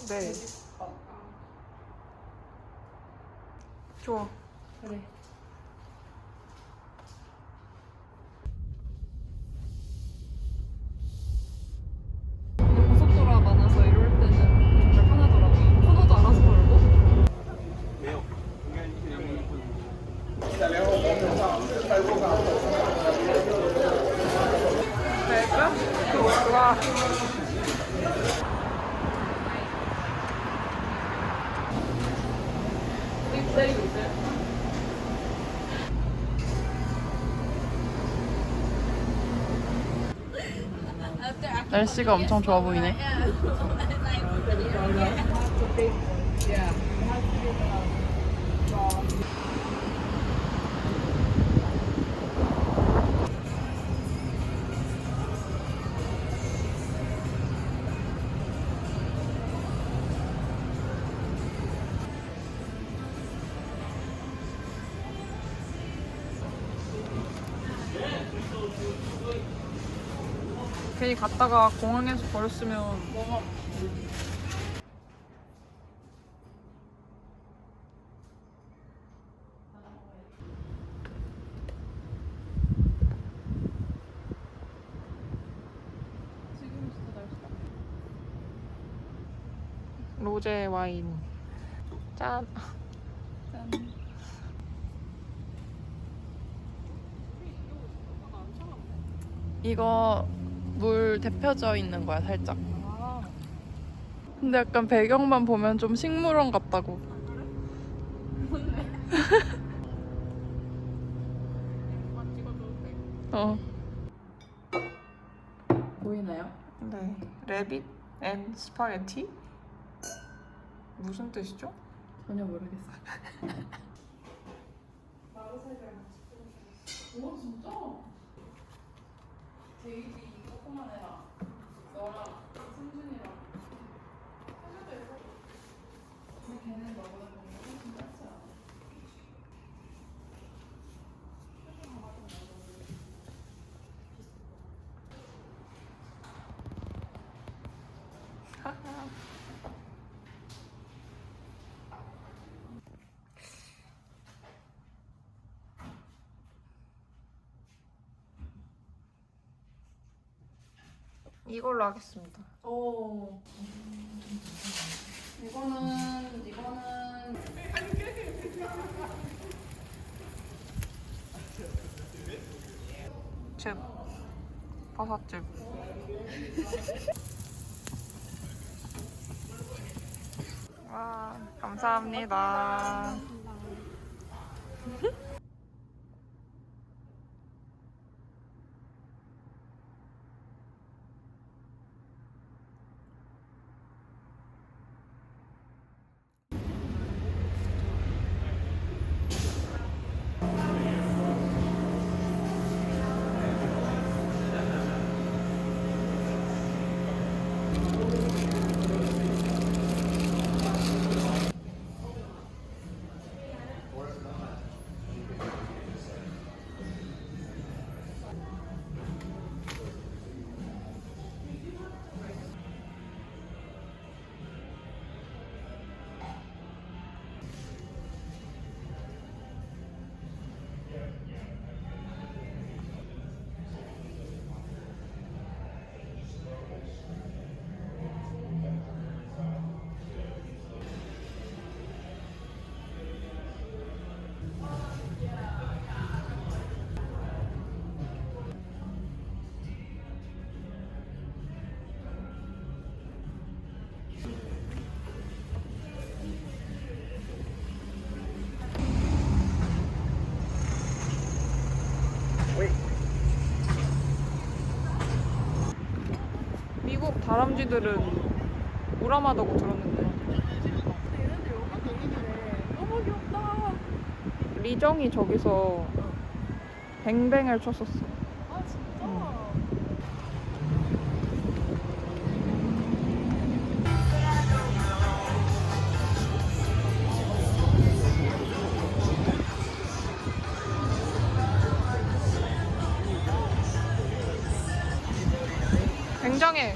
네. 좋아. 그래. 근데 고속도로가 많아서 이럴 때는 정말 편하더라고요. 코너도 알아서 돌고. 될까? 좋아. 여기 기다리고 있어요. 날씨가 엄청 좋아 보이네. 괜히 갔다가 공항에서 버렸으면 지금 진짜 날씨다. 로제 와인. 짠. 짠. 이거 물 데펴져 있는 거야, 살짝. 근데 약간 배경만 보면 좀 식물원 같다고. 어. 보이나요? 네. 레빗 앤 스파게티? 무슨 뜻이죠? 전혀 모르겠어요. 오 진짜? 데이비 조그만 애랑 너랑 승준이랑 해줘도 예뻐. 근데 걔는 너보다 몸이 훨씬 작지 않아? 이걸로 하겠습니다. 오. 이거는 즙. 버섯즙. 와, 감사합니다. 미국 다람쥐들은 우람하다고 들었는데. 얘네들 여기 노는데 너무 귀엽다. 리정이 저기서 뱅뱅을 쳤었어. 아 진짜? 굉장해.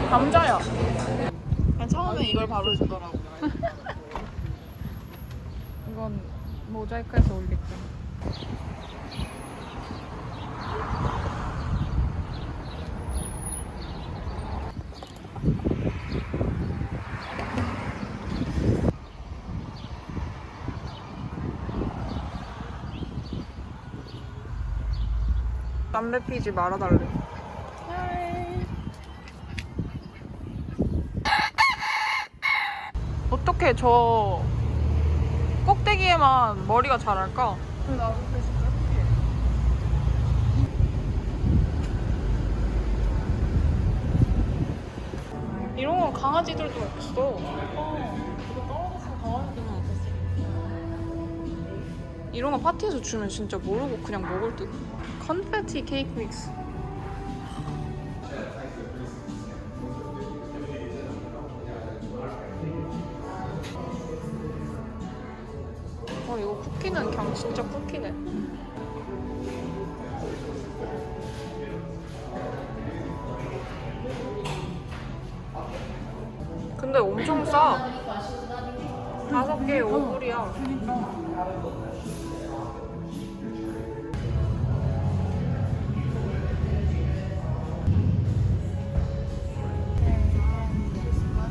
감자야. 그냥 처음에 이걸 바로 주더라고. 이건 모자이크해서 올릴게. 담배 피지 말아달래. 어떻게 저 꼭대기에만 머리가 자랄까? 나도 그게 진짜 신기해. 이런 건 강아지들도 없어. 이거 떨어졌으면 강아지들은 어땠어? 이런 거 파티에서 주면 진짜 모르고 그냥 먹을 듯. 컨페티 케이크 믹스. 이거 쿠키는 그냥 진짜 쿠키네. 근데 엄청 싸. 5개에 5불이야.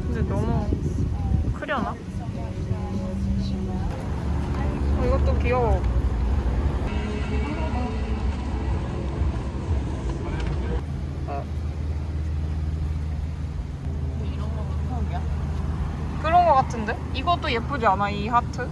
근데 너무 크려나? 이것도 귀여워. 이런 거 한국이야? 그런 거 같은데? 이것도 예쁘지 않아? 이 하트?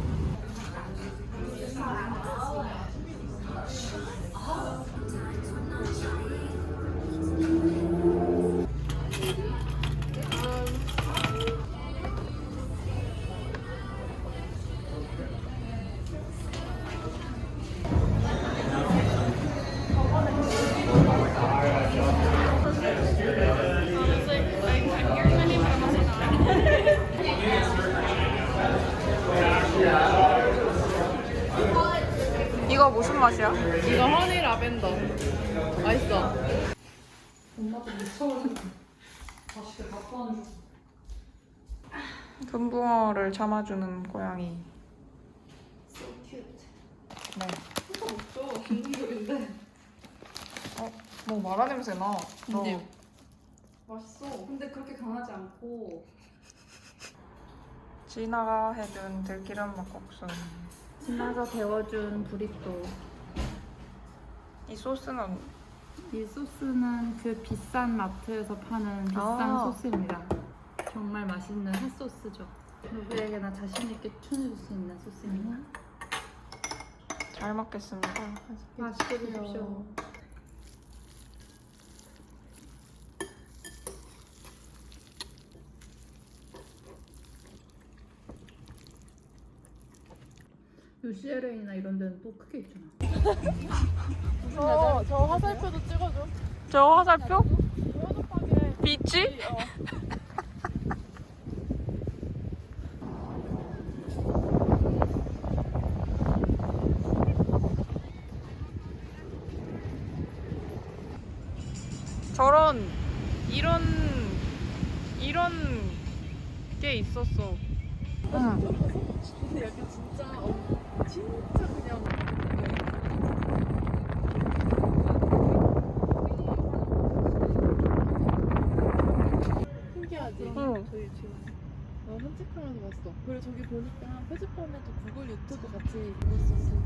이거 무슨 맛이야? 이거 허니 라벤더. 맛있어. 엄마도 미쳐버리겠다. 맛있게 갖고 왔는 줄. 금붕어를 참아주는 고양이. So cute. 네. 없어. 중국인데. 뭐 마라 냄새 나. 근데 맛있어. 근데 그렇게 강하지 않고. 진아가 해준 들기름 막국수. 진아가 데워준 브리또. 이 소스는 이 소스는 그 비싼 마트에서 파는 비싼 소스입니다. 정말 맛있는 핫소스죠. 누구에게나 자신 있게 추천해줄 수 있는 소스입니다. 잘 먹겠습니다. 맛있게 드십시오. UCLA나 이런 데는 또 크게 있잖아. 저 화살표도 찍어줘. 저 화살표? 뾰족하게. 비치? 저런 이런 게 있었어. 응. 근데 여기 진짜 진짜 그냥 신기하지? 응. 저희 지금 산책하면서 봤어. 그리고 저기 보니까 표지판에도 구글 유튜브 같이 있었어.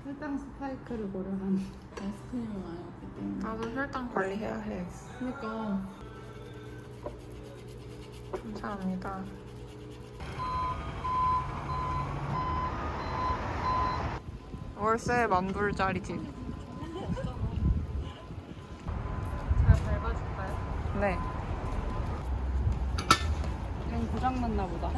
혈당 스파이크를 고려한 아이스크림을 많이 먹기 때문에. 나도 혈당 관리해야 해. 그러니까 감사합니다. 월세 10,000불짜리 집. 잘 밟아줄까요? 네. 그냥 고장났나 보다.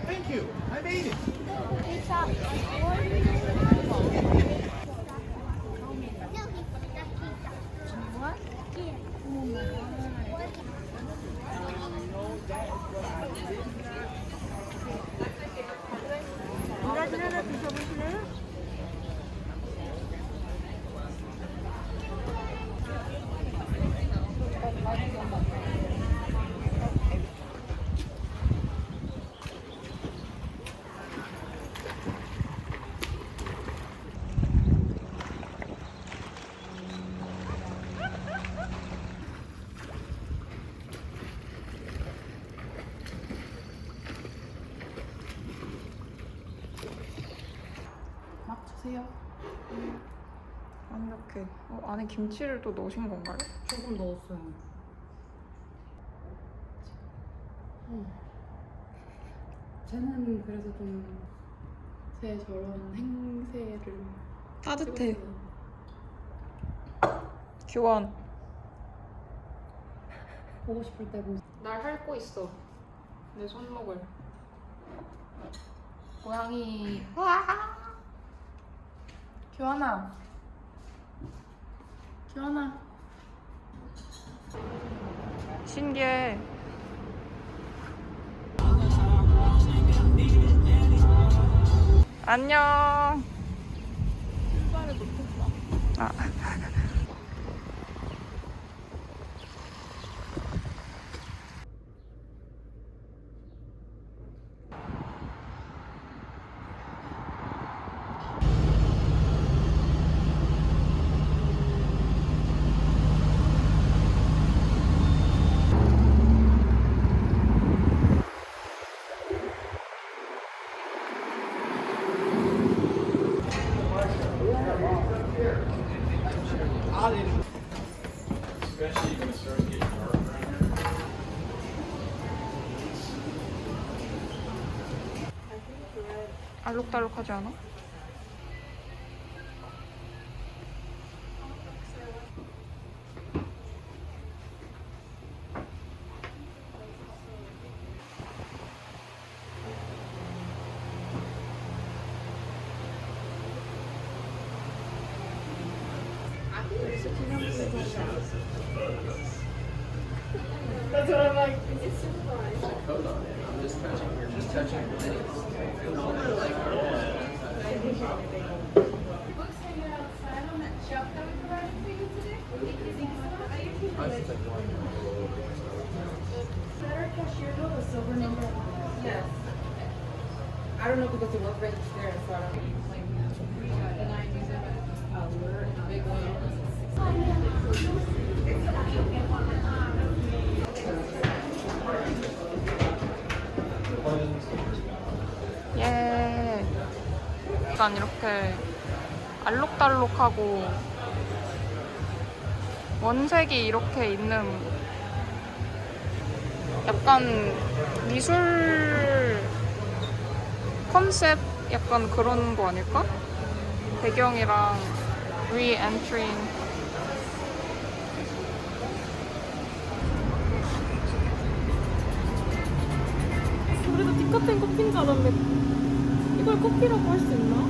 Thank you. I made it. 막 주세요. 완벽해. 안에 김치를 또 넣으신 건가요? 조금 넣었어요. 쟤는 그래서 좀 제 저런 행세를 따뜻해. 교환. 보고 싶을 때 보고. 날 핥고 있어. 내 손목을. 고양이. 교환아. 교환아. 신기해. 안녕. 신발을 놓쳤어. 아. 알록달록하지 않아? I don't know because it was right there, so I don't big one. 예. 약간 이렇게 알록달록하고 원색이 이렇게 있는 약간 미술 컨셉 약간 그런 거 아닐까? 배경이랑 re-entering. 우리도 디카페인 커피인 줄 알았는데 이걸 커피라고 할 수 있나?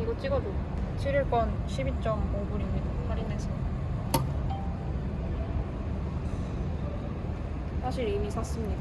이거 찍어줘. 7일권 12.5불입니다. 할인해서. 사실 이미 샀습니다.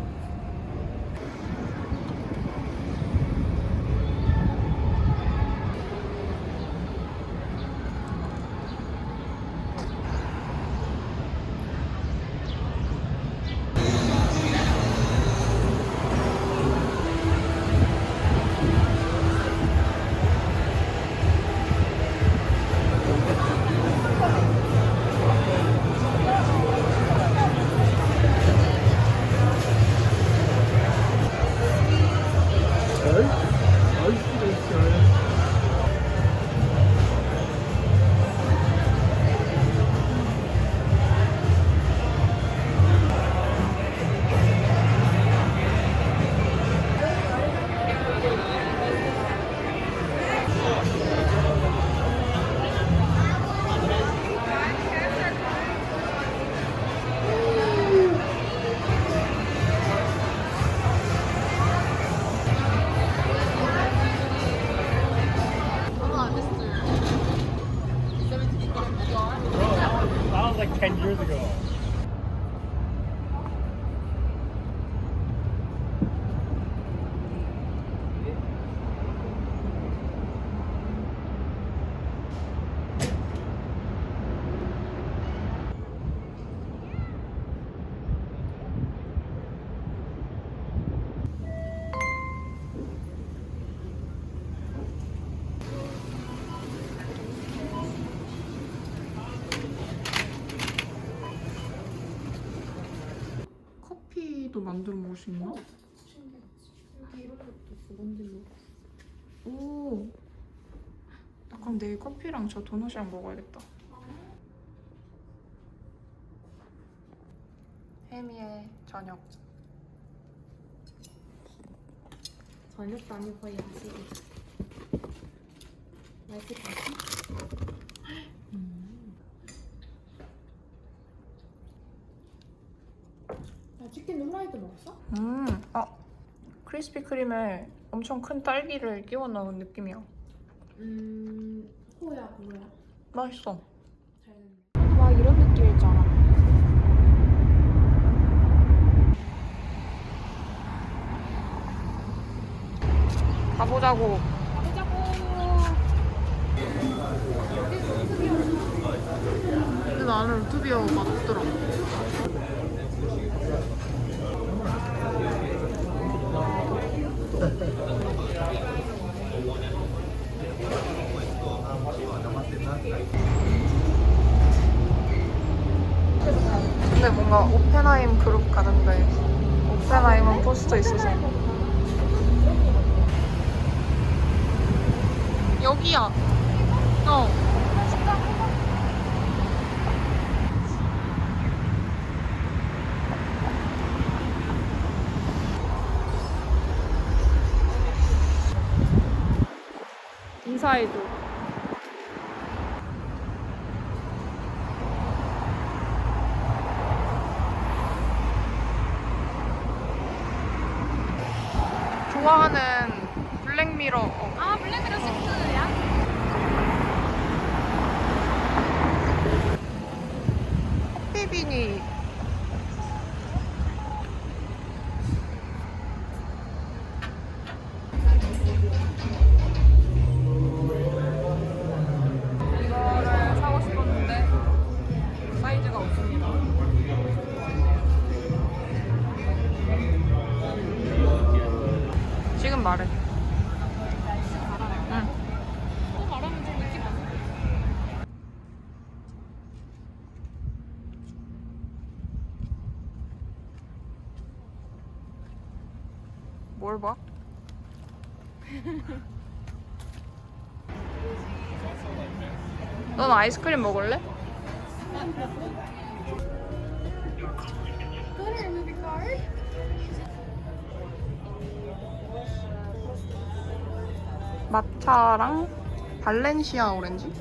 That was like 10 years ago. 커피도 만들어 먹을 수 있나? 오. 나 그럼 내일 커피랑 저 도넛이랑 먹어야겠다. 혜미의 저녁. 저녁도 아니고 거의 야식이. 맛있겠지? 나 치킨 후라이드 먹었어? 아, 크리스피 크림에 엄청 큰 딸기를 끼워 넣은 느낌이야. 호야 뭐야? 맛있어. 와 이런 느낌일 줄 알아. 가보자고. 근데 나는 루트비어 맛없더라. 근데 뭔가 오펜하임 그룹 가는데 오펜하임은 포스터 있어서 여기야. 인사해줘. 좋아하는 블랙미러. 아 블랙미러 6야? 커피빈이 이거를 사고 싶었는데 사이즈가 없습니다. 지금 말해. 응. 또 말하면 좀 느낌 안 나. 뭘 봐? 넌 아이스크림 먹을래? 마차랑 발렌시아 오렌지?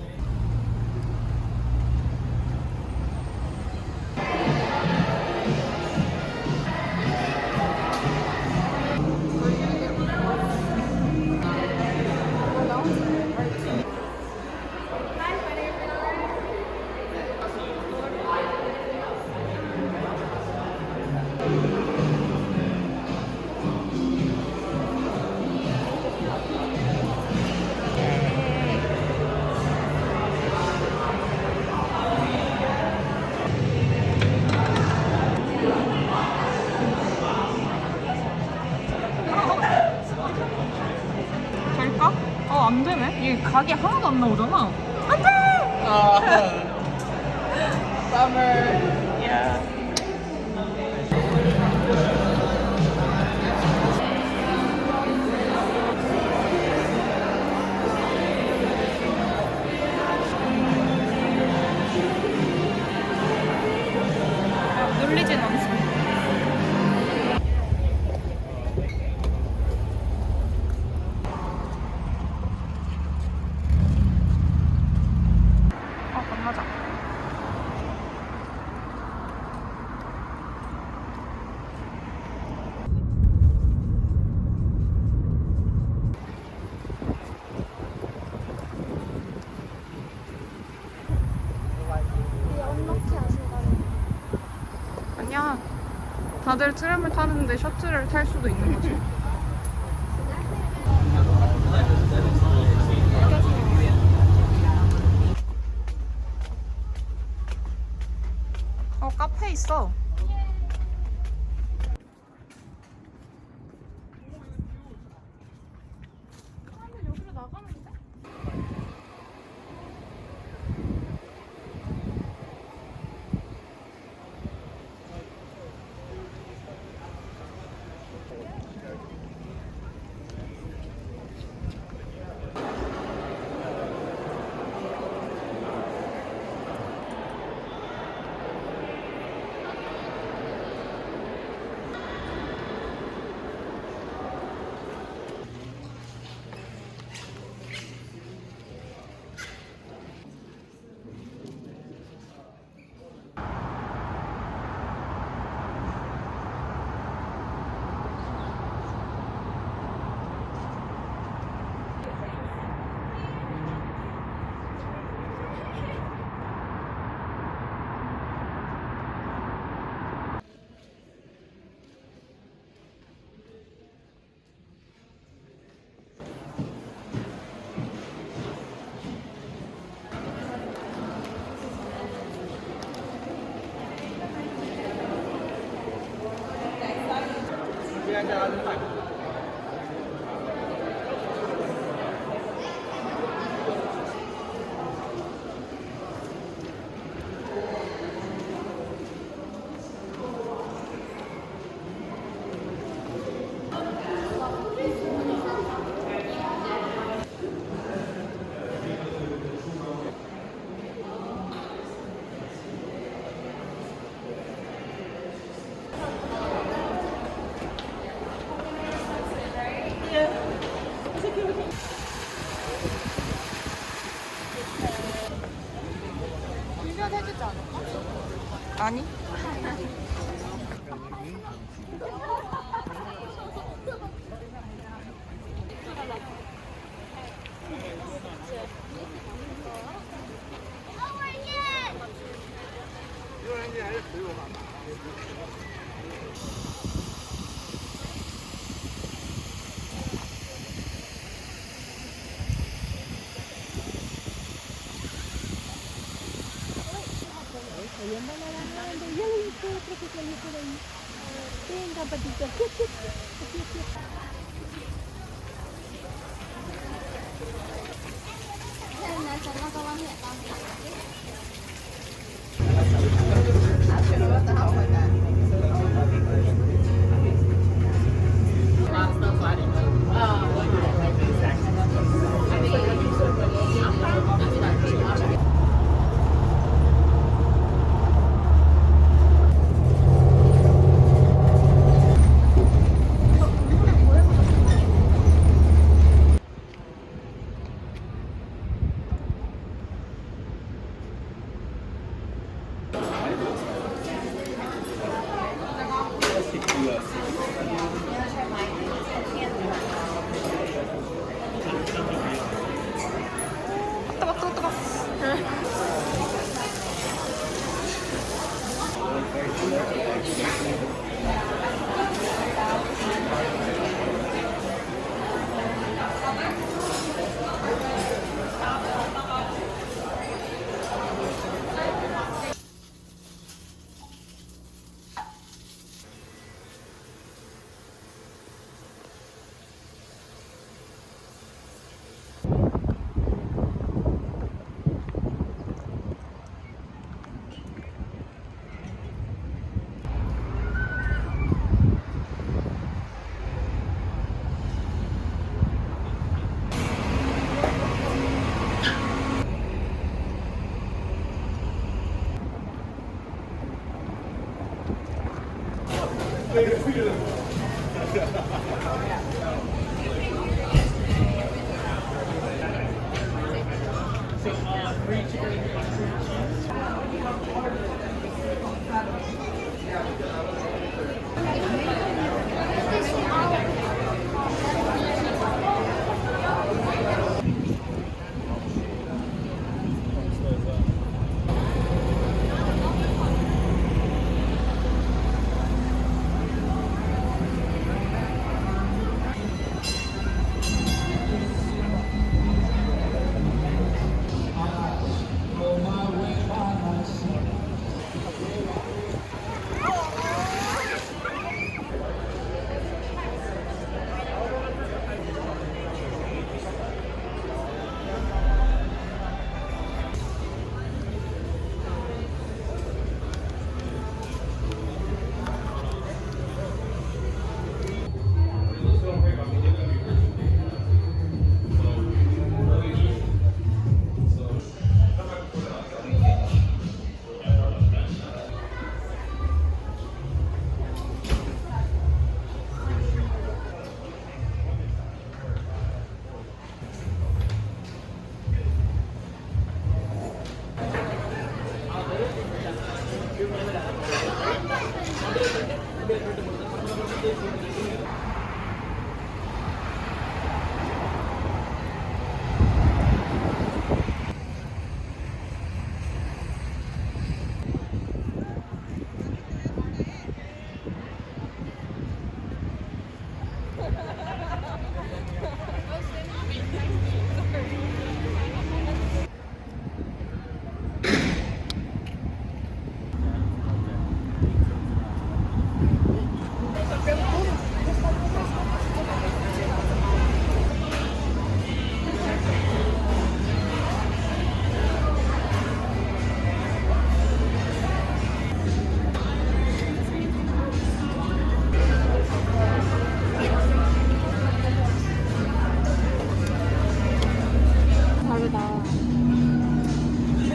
될까? 안 되네. 이게 각이 하나도 안 나오잖아. 눌리진 않지. 건너자. 아니야. 다들 트램을 타는데 셔틀을 탈 수도 있는 거지. 카페 있어. 여기로 나가는데? 아니.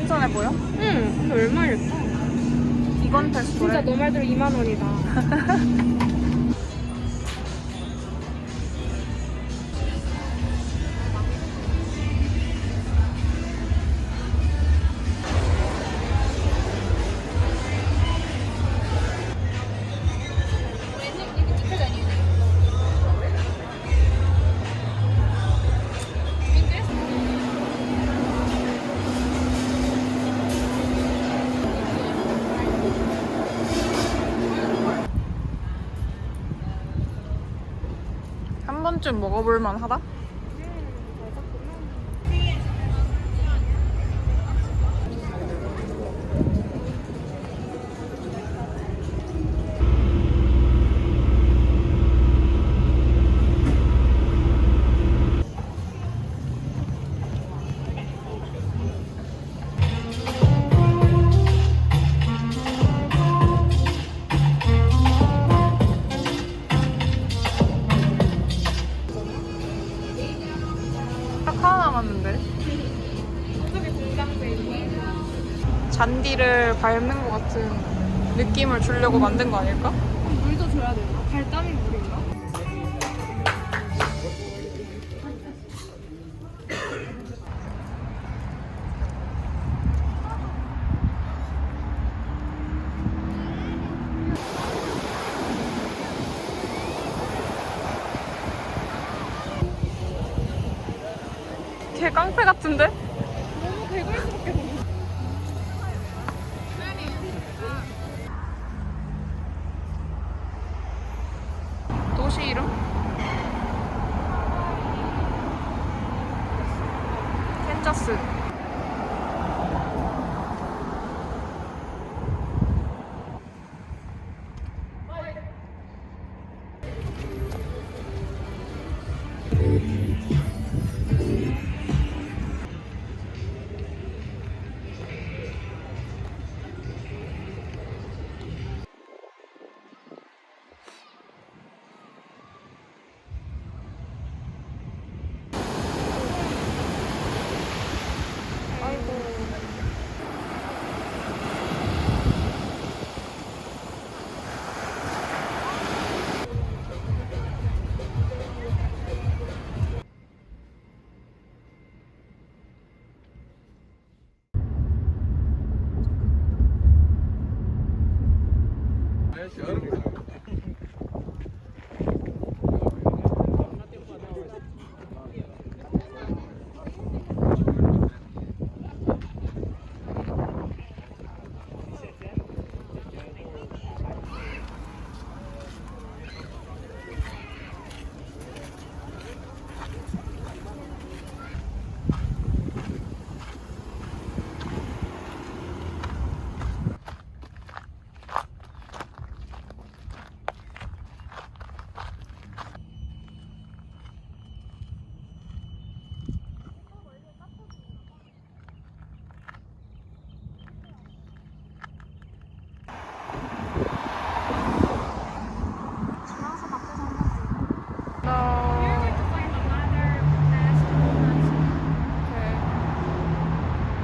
신선해 보여? 응, 얼마일까? 이건 테스트래. 진짜 너 말대로 2만 원이다. 한 번쯤 먹어볼 만하다? 딱 하나 남았는데. 잔디를 밟는 것 같은 느낌을 주려고 만든 거 아닐까? 물도 줘야 되나? 발땀이 물인가? 걔 깡패 같은데? 너무 대걸스럽게 보여. 도시 이름? 캔자스.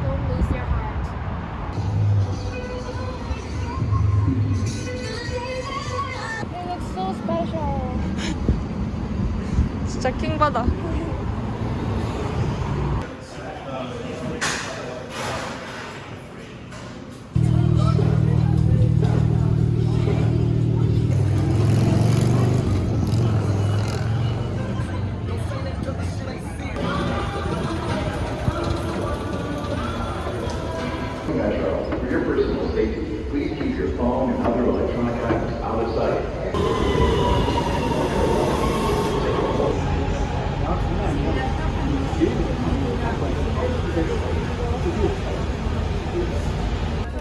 Don't lose your heart. It looks so special. 진짜 킹받아. Metro. For your personal safety, please keep your phone and other electronic items out of sight.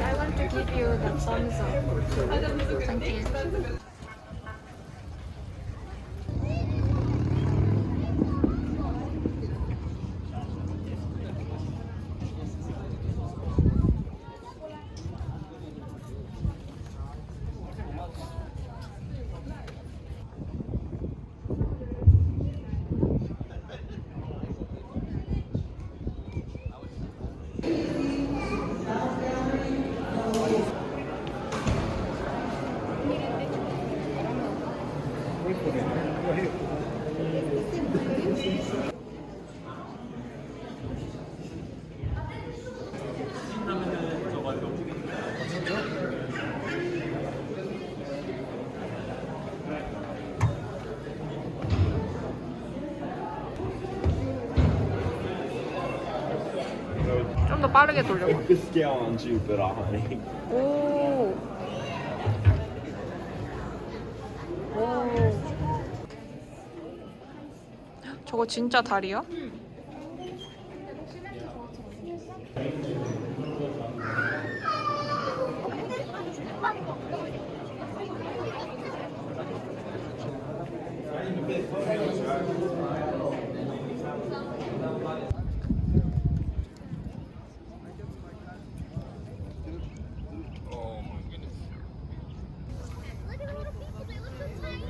I want to give you the thumbs up. Thank you. 좀 더 빠르게 돌려봐. Like the scale on Jupiter, honey. 오. 오. 저거 진짜 다리야? Look at the little people. They look so tiny.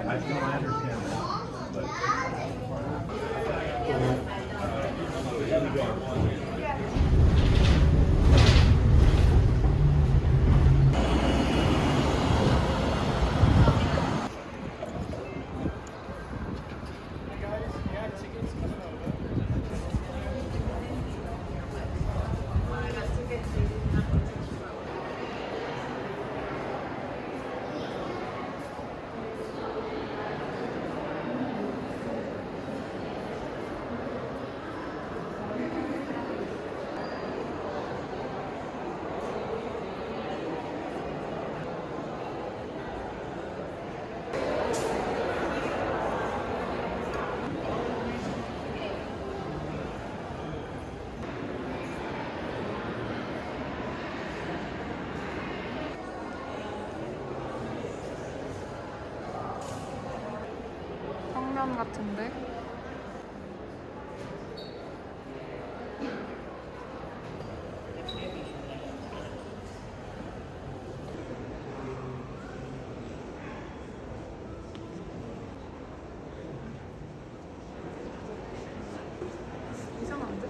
I feel I understand that, but 성면 같은데? 이상한데?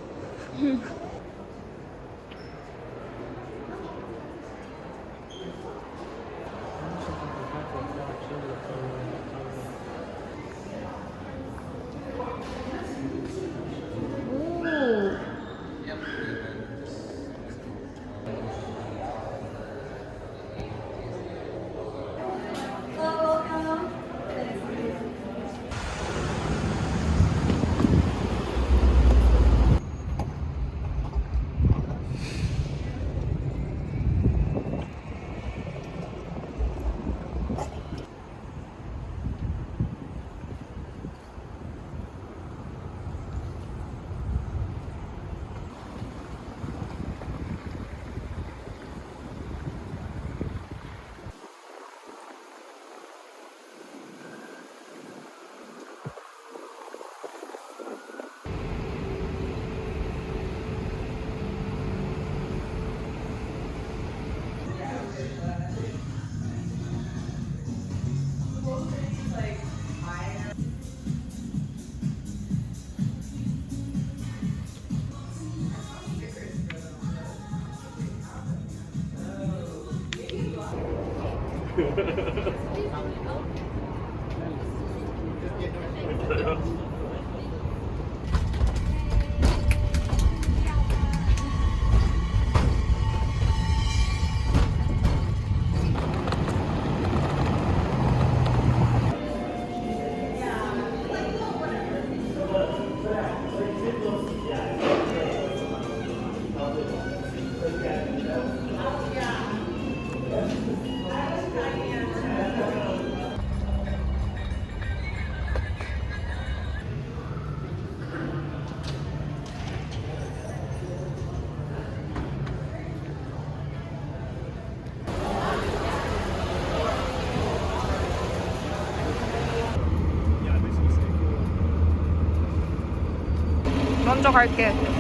먼저 갈게.